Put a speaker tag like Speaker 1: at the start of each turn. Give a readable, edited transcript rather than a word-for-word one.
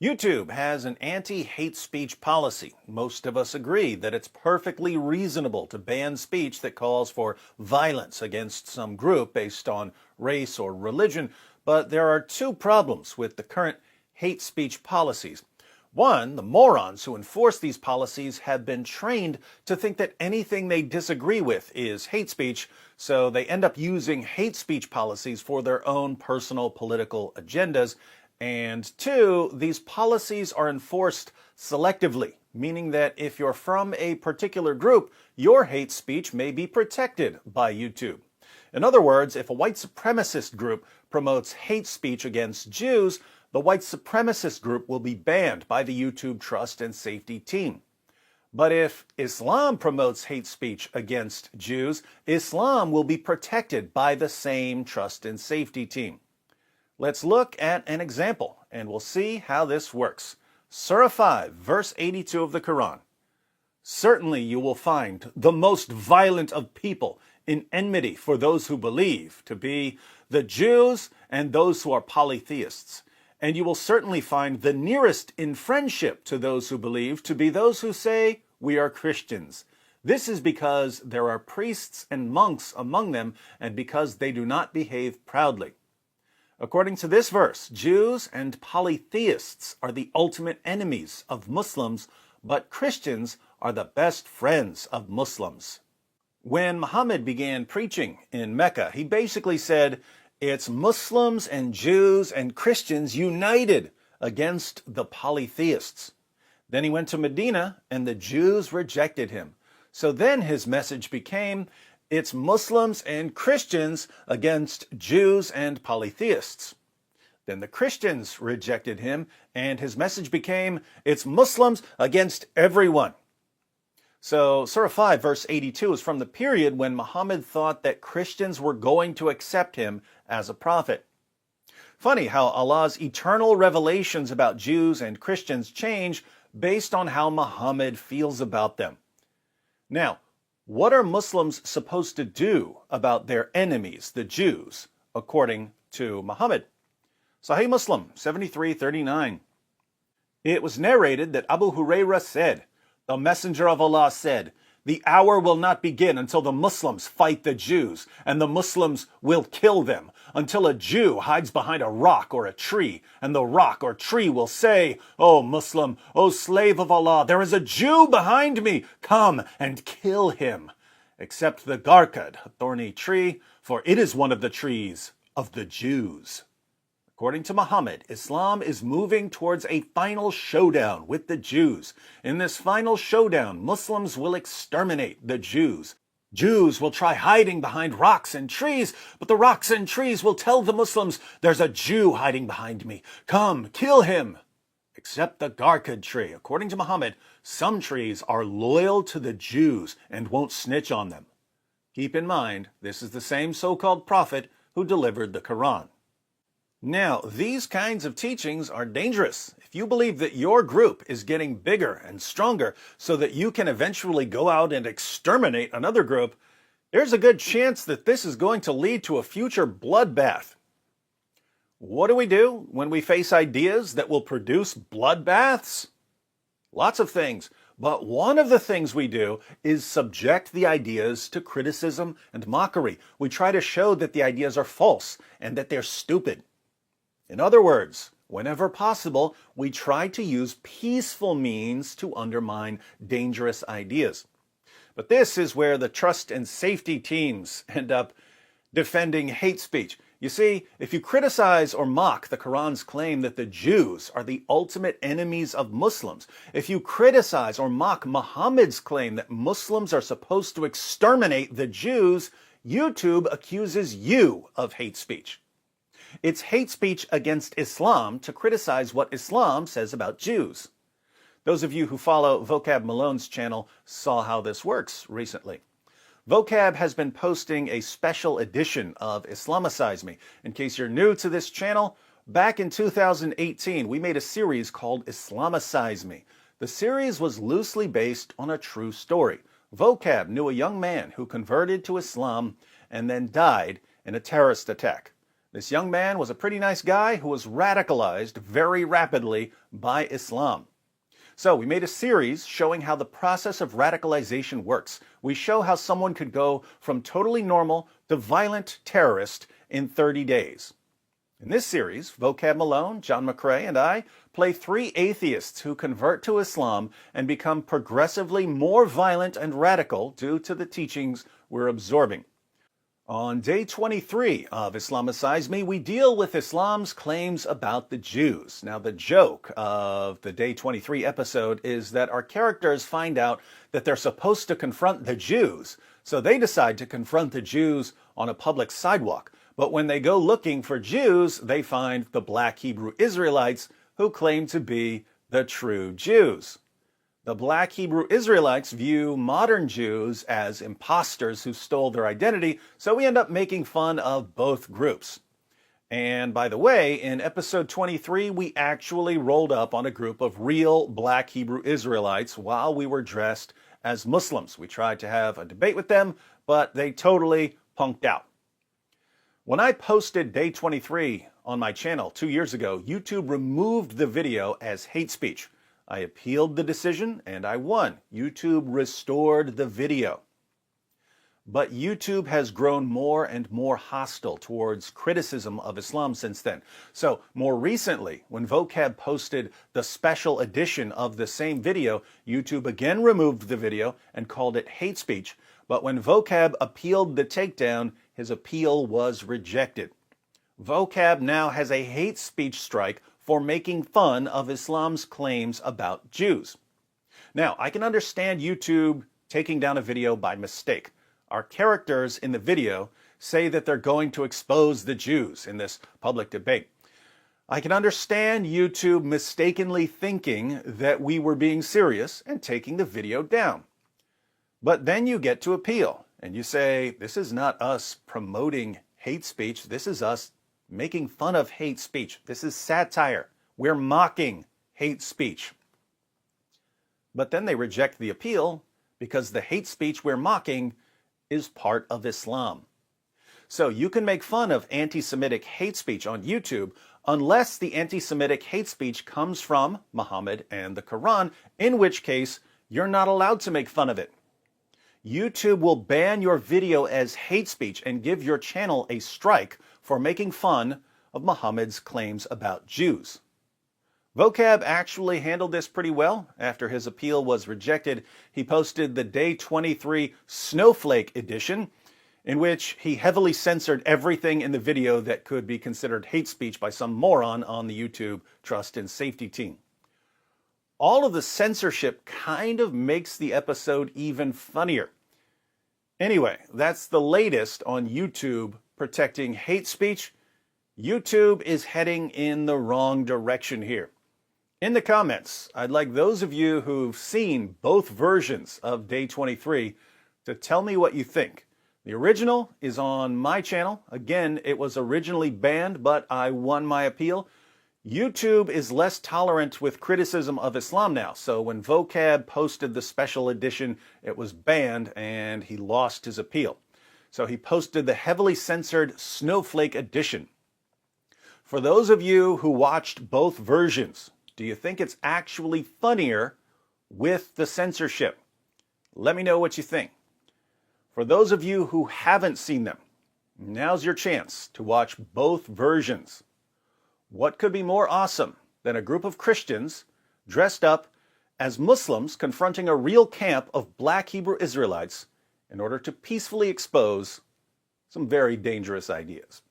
Speaker 1: YouTube has an anti-hate speech policy. Most of us agree that it's perfectly reasonable to ban speech that calls for violence against some group based on race or religion, but there are two problems with the current hate speech policies. One, the morons who enforce these policies have been trained to think that anything they disagree with is hate speech, so they end up using hate speech policies for their own personal political agendas. And two, these policies are enforced selectively, meaning that if you're from a particular group, your hate speech may be protected by YouTube. In other words, if a white supremacist group promotes hate speech against Jews, the white supremacist group will be banned by the YouTube Trust and Safety team. But if Islam promotes hate speech against Jews, Islam will be protected by the same Trust and Safety team. Let's look at an example, and we'll see how this works. Surah 5, verse 82 of the Quran. Certainly you will find the most violent of people in enmity for those who believe to be the Jews and those who are polytheists. And you will certainly find the nearest in friendship to those who believe to be those who say, we are Christians. This is because there are priests and monks among them, and because they do not behave proudly. According to this verse, Jews and polytheists are the ultimate enemies of Muslims, but Christians are the best friends of Muslims. When Muhammad began preaching in Mecca, he basically said, it's Muslims and Jews and Christians united against the polytheists. Then he went to Medina, and the Jews rejected him. So then his message became, it's Muslims and Christians against Jews and polytheists. Then the Christians rejected him, and his message became, it's Muslims against everyone. So Surah 5, verse 82 is from the period when Muhammad thought that Christians were going to accept him as a prophet. Funny how Allah's eternal revelations about Jews and Christians change based on how Muhammad feels about them. Now, what are Muslims supposed to do about their enemies, the Jews, according to Muhammad? Sahih Muslim 7339. It was narrated that Abu Hurairah said, the Messenger of Allah said, the hour will not begin until the Muslims fight the Jews, and the Muslims will kill them, until a Jew hides behind a rock or a tree, and the rock or tree will say, O Muslim, O slave of Allah, there is a Jew behind me, come and kill him. Except the Garkad, a thorny tree, for it is one of the trees of the Jews. According to Muhammad, Islam is moving towards a final showdown with the Jews. In this final showdown, Muslims will exterminate the Jews. Jews will try hiding behind rocks and trees, but the rocks and trees will tell the Muslims, there's a Jew hiding behind me. Come, kill him. Except the Garkad tree. According to Muhammad, some trees are loyal to the Jews and won't snitch on them. Keep in mind, this is the same so-called prophet who delivered the Quran. Now, these kinds of teachings are dangerous. If you believe that your group is getting bigger and stronger so that you can eventually go out and exterminate another group, there's a good chance that this is going to lead to a future bloodbath. What do we do when we face ideas that will produce bloodbaths? Lots of things, but one of the things we do is subject the ideas to criticism and mockery. We try to show that the ideas are false and that they're stupid. In other words, whenever possible, we try to use peaceful means to undermine dangerous ideas. But this is where the trust and safety teams end up defending hate speech. You see, if you criticize or mock the Quran's claim that the Jews are the ultimate enemies of Muslims, if you criticize or mock Muhammad's claim that Muslims are supposed to exterminate the Jews, YouTube accuses you of hate speech. It's hate speech against Islam to criticize what Islam says about Jews. Those of you who follow Vocab Malone's channel saw how this works recently. Vocab has been posting a special edition of Islamicize Me. In case you're new to this channel, back in 2018, we made a series called Islamicize Me. The series was loosely based on a true story. Vocab knew a young man who converted to Islam and then died in a terrorist attack. This young man was a pretty nice guy who was radicalized very rapidly by Islam. So we made a series showing how the process of radicalization works. We show how someone could go from totally normal to violent terrorist in 30 days. In this series, Vocab Malone, John McCrae, and I play 3 atheists who convert to Islam and become progressively more violent and radical due to the teachings we're absorbing. On day 23 of Islamicize Me, we deal with Islam's claims about the Jews. Now, the joke of the day 23 episode is that our characters find out that they're supposed to confront the Jews, so they decide to confront the Jews on a public sidewalk. But when they go looking for Jews, they find the black Hebrew Israelites who claim to be the true Jews. The black Hebrew Israelites view modern Jews as imposters who stole their identity, so we end up making fun of both groups. And by the way, in episode 23, we actually rolled up on a group of real black Hebrew Israelites while we were dressed as Muslims. We tried to have a debate with them, but they totally punked out. When I posted day 23 on my channel 2 years ago, YouTube removed the video as hate speech. I appealed the decision and I won. YouTube restored the video. But YouTube has grown more and more hostile towards criticism of Islam since then. So more recently, when Vocab posted the special edition of the same video, YouTube again removed the video and called it hate speech. But when Vocab appealed the takedown, his appeal was rejected. Vocab now has a hate speech strike for making fun of Islam's claims about Jews. Now, I can understand YouTube taking down a video by mistake. Our characters in the video say that they're going to expose the Jews in this public debate. I can understand YouTube mistakenly thinking that we were being serious and taking the video down. But then you get to appeal and you say, this is not us promoting hate speech. This is us making fun of hate speech. This is satire. We're mocking hate speech. But then they reject the appeal because the hate speech we're mocking is part of Islam. So you can make fun of anti-Semitic hate speech on YouTube unless the anti-Semitic hate speech comes from Muhammad and the Quran, in which case you're not allowed to make fun of it. YouTube will ban your video as hate speech and give your channel a strike for making fun of Muhammad's claims about Jews. Vocab actually handled this pretty well. After his appeal was rejected, he posted the day 23 Snowflake edition, in which he heavily censored everything in the video that could be considered hate speech by some moron on the YouTube Trust and Safety team. All of the censorship kind of makes the episode even funnier. Anyway, that's the latest on YouTube protecting hate speech. YouTube is heading in the wrong direction here. In the comments, I'd like those of you who've seen both versions of day 23 to tell me what you think. The original is on my channel. Again, it was originally banned, but I won my appeal. YouTube is less tolerant with criticism of Islam now, so when Vocab posted the special edition, it was banned and he lost his appeal. So he posted the heavily censored Snowflake edition. For those of you who watched both versions, do you think it's actually funnier with the censorship? Let me know what you think. For those of you who haven't seen them, now's your chance to watch both versions. What could be more awesome than a group of Christians dressed up as Muslims confronting a real camp of black Hebrew Israelites in order to peacefully expose some very dangerous ideas?